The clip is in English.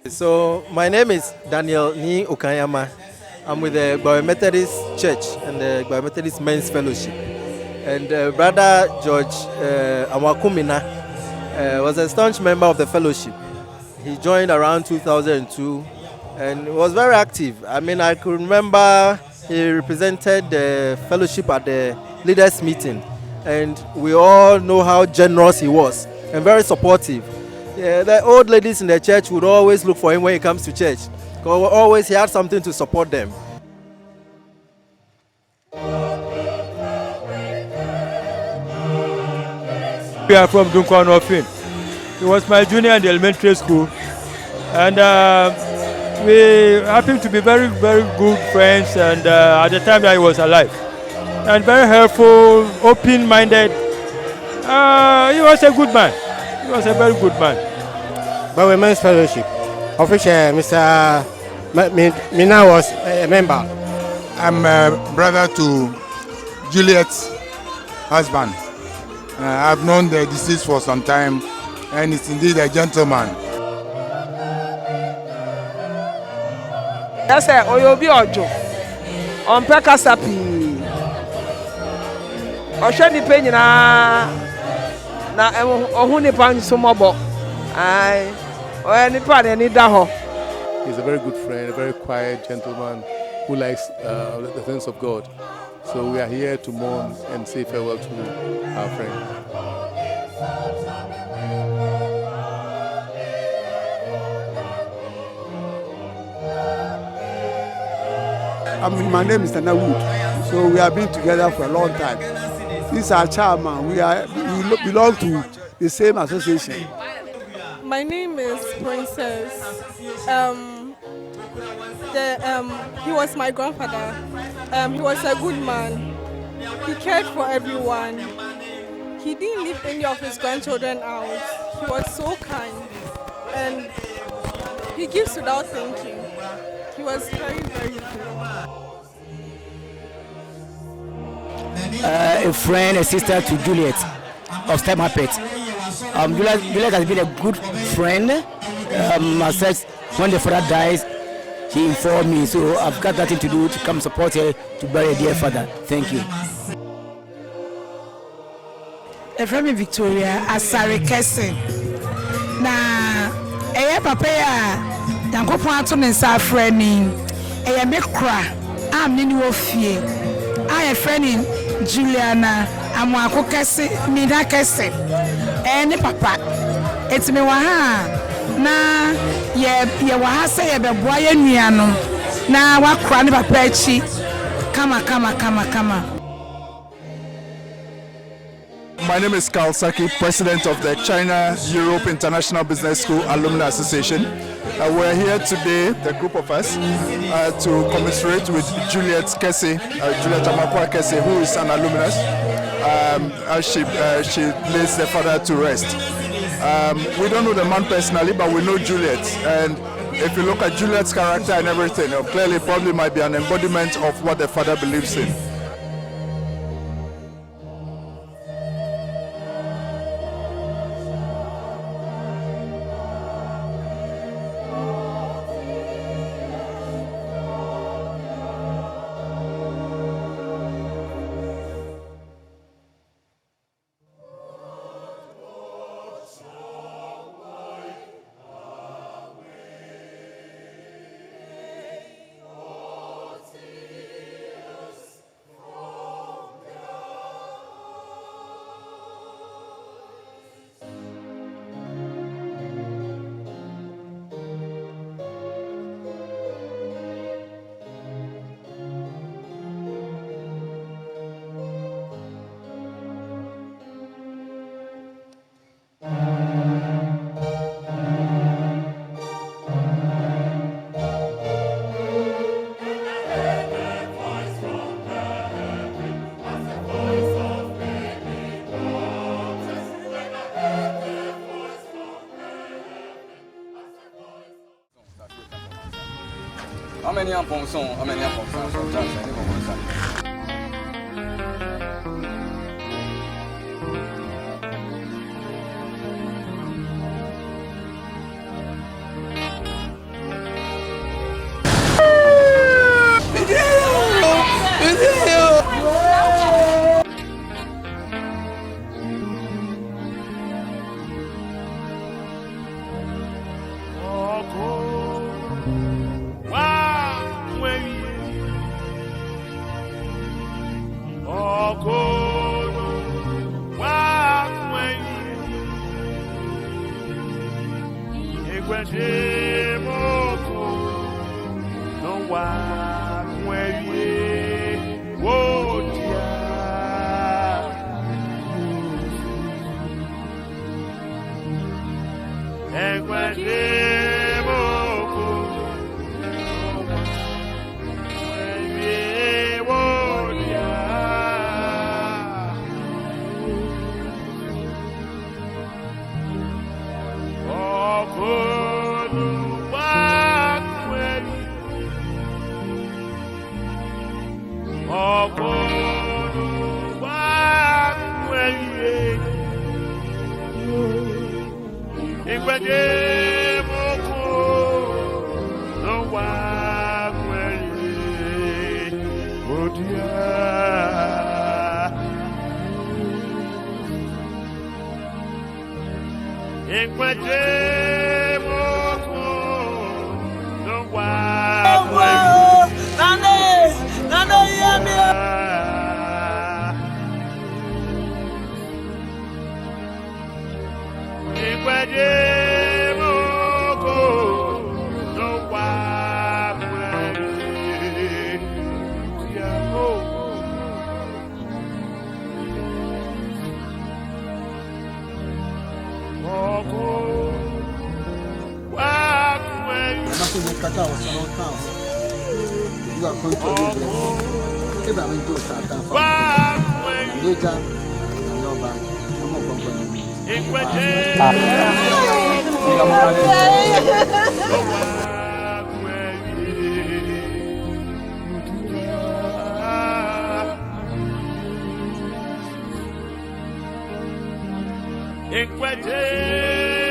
So my name is Daniel Ni Okanyama. I'm with the Methodist Church and the Methodist Men's Fellowship. And Brother George Awakumina was a staunch member of the fellowship. He joined around 2002 and was very active. I mean, I could remember he represented the fellowship at the leaders meeting, and we all know how generous he was and very supportive. Yeah, the old ladies in the church would always look for him when he comes to church, because always he had something to support them. We are from Nkwantabisa. He was my junior in the elementary school, and we happened to be very, very good friends. And at the time that he was alive, and very helpful, open-minded. He was a good man. He was a very good man. By Women's Fellowship, of which Mr. Mina was a member. I'm a brother to Juliet's husband. I've known the deceased for some time, and it's indeed a gentleman. That's a Oyobi Ojo on Pekasapi. Oshani Penina na ohuni pan sumobo. Aye, or any part any daho. He's a very good friend, a very quiet gentleman who likes the things of God. So we are here to mourn and say farewell to our friend. My name is Tana Wood. So we have been together for a long time. This is our chairman. We belong to the same association. My name is Princess. He was my grandfather. He was a good man. He cared for everyone. He didn't leave any of his grandchildren out. He was so kind. And he gives without thinking. He was very, very good. A friend, a sister to Juliet of Step Muppet. Juliet has been a good friend. When the father dies, he informed me, so I've got nothing to do to come support her to bury a dear father. Thank you. From Victoria, Asari Kessin. Na, papa ya, yanko pato nensa friending. Me cry. I'm nini wofie. I friending Juliana. I'm wako Kessin, Nida Kessin. Ne papa. It's me waha. Na ye waha say ye beboa ye nuano na wakra ne papa achi kama. My name is Carl Saki, president of the China Europe International Business School Alumni Association. We're here today, the group of us, to commiserate with Juliet Kese, Juliet Amakwa Kese, who is an alumnus, as she lays the father to rest. We don't know the man personally, but we know Juliet. And if you look at Juliet's character and everything, clearly probably might be an embodiment of what the father believes in. How many are Ponson? How many are Ponson? Nkwantabisa.